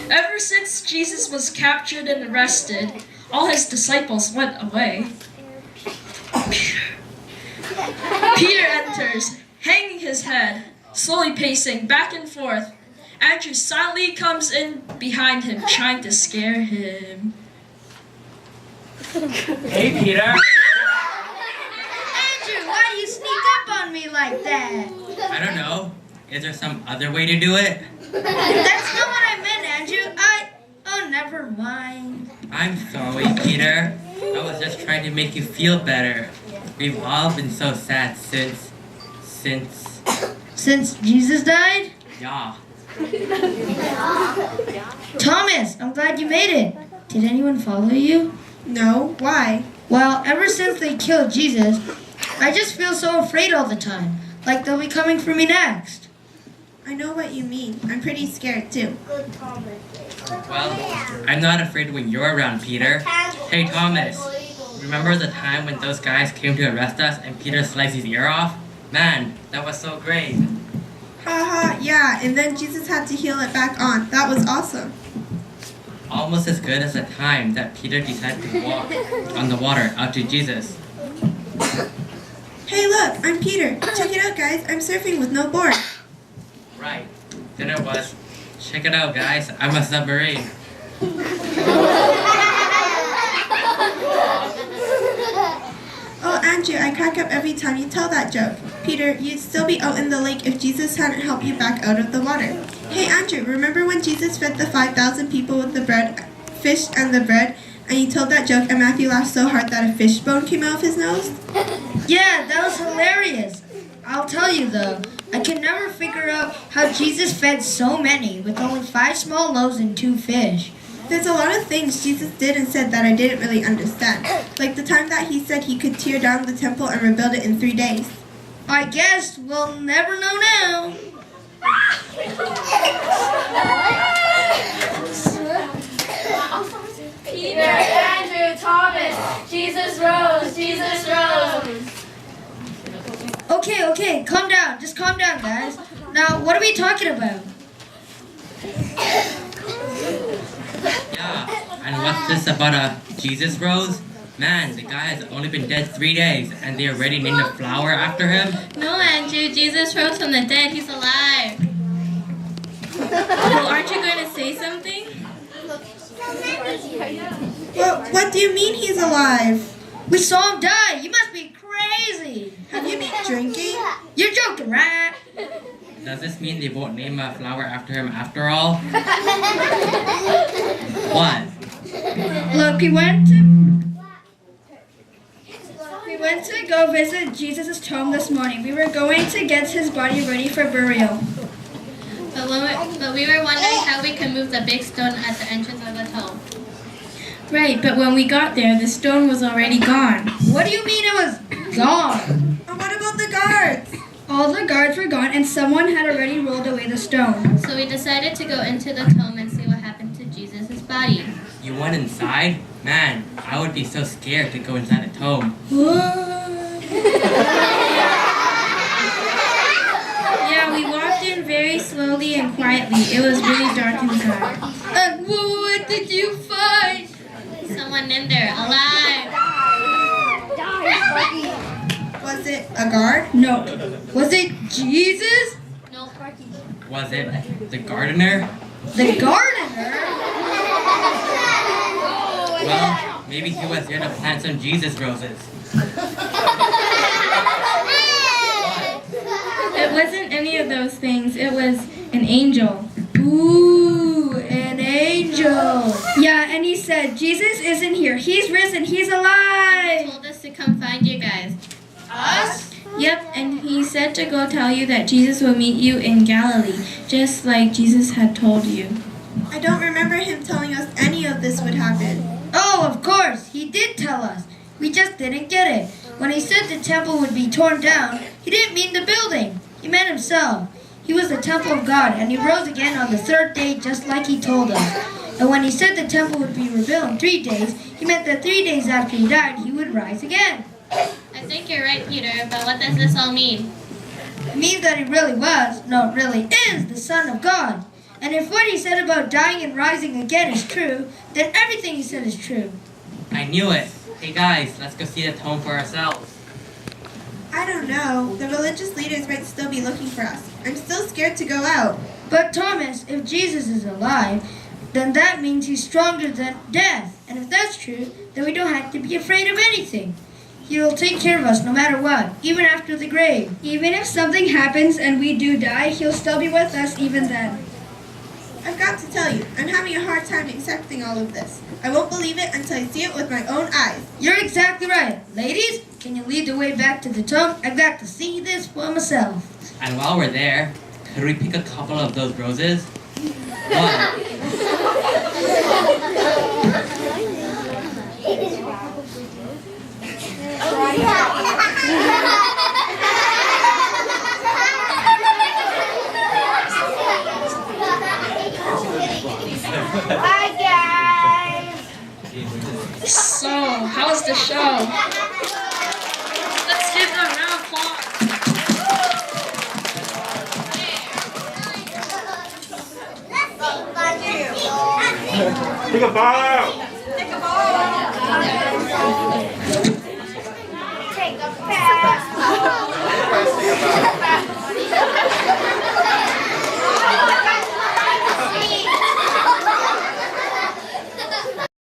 Ever since Jesus was captured and arrested, all his disciples went away. Peter enters, hanging his head, slowly pacing back and forth. Andrew silently comes in behind him, trying to scare him. Hey, Peter. Andrew, why do you sneak up on me like that? I don't know. Is there some other way to do it? That's not what I meant, Andrew. Oh, never mind. I'm sorry, Peter. I was just trying to make you feel better. We've all been so sad since... Since Jesus died? Yeah. Thomas, I'm glad you made it. Did anyone follow you? No, why? Well, ever since they killed Jesus, I just feel so afraid all the time. Like they'll be coming for me next. I know what you mean. I'm pretty scared too. Well, I'm not afraid when you're around, Peter. Hey, Thomas. Remember the time when those guys came to arrest us and Peter sliced his ear off? Man, that was so great. Haha, yeah, and then Jesus had to heal it back on. That was awesome. Almost as good as the time that Peter decided to walk on the water out to Jesus. Hey look, I'm Peter. Check it out guys, I'm surfing with no board. Right. Then it was, check it out guys, I'm a submarine. Oh Andrew, I crack up every time you tell that joke. Peter, you'd still be out in the lake if Jesus hadn't helped you back out of the water. Hey Andrew, remember when Jesus fed the 5,000 people with the fish and the bread, and you told that joke and Matthew laughed so hard that a fish bone came out of his nose? Yeah, that was hilarious. I'll tell you though, I can never figure out how Jesus fed so many with only 5 small loaves and 2 fish. There's a lot of things Jesus did and said that I didn't really understand. Like the time that he said he could tear down the temple and rebuild it in 3 days. I guess we'll never know now. Peter, Andrew, Thomas, Jesus rose, Jesus rose. Okay, calm down. Just calm down, guys. Now, what are we talking about? Yeah, and what's this about a Jesus rose? Man, the guy has only been dead 3 days, and they already named a flower after him? No, Andrew, Jesus rose from the dead. He's alive. Well, aren't you going to say something? Well, what do you mean he's alive? We saw him die. You must be crazy. Have you been drinking? You're joking, right? Does this mean they won't name a flower after him after all? What? Look, we went to go visit Jesus' tomb this morning. We were going to get his body ready for burial. But we were wondering how we could move the big stone at the entrance of the tomb. Right, but when we got there, the stone was already gone. What do you mean it was gone? And what about the guards? All the guards were gone, and someone had already rolled away the stone. So we decided to go into the tomb and see what happened to Jesus' body. You went inside? Man, I would be so scared to go inside the tomb. Yeah, we walked in very slowly and quietly. It was really dark inside. And what did you find? Someone in there, alive. Was it a guard? No. Was it Jesus? No. Was it the gardener? The gardener? Well, maybe he was here to plant some Jesus roses. It wasn't any of those things. It was an angel. Ooh, an angel. Yeah, and he said, Jesus isn't here. He's risen. He's He alive. told us to come find you guys. Us? Yep, and he said to go tell you that Jesus will meet you in Galilee, just like Jesus had told you. I don't remember him telling us any of this would happen. Oh, of course. He did tell us. We just didn't get it. When he said the temple would be torn down, he didn't mean the building. He meant himself. He was the temple of God, and he rose again on the 3rd day just like he told us. And when he said the temple would be rebuilt in 3 days, he meant that 3 days after he died, he would rise again. I think you're right, Peter, but what does this all mean? It means that he really was, no, really is, the Son of God. And if what he said about dying and rising again is true, then everything he said is true. I knew it. Hey guys, let's go see the tomb for ourselves. I don't know. The religious leaders might still be looking for us. I'm still scared to go out. But Thomas, if Jesus is alive, then that means he's stronger than death. And if that's true, then we don't have to be afraid of anything. He will take care of us no matter what, even after the grave. Even if something happens and we do die, he'll still be with us even then. I've got to tell you, I'm having a hard time accepting all of this. I won't believe it until I see it with my own eyes. You're exactly right. Ladies, can you lead the way back to the tomb? I've got to see this for myself. And while we're there, could we pick a couple of those roses? One. So, how was the show? Let's give them a round of applause. Take a bow! Take a bow! Take a bow!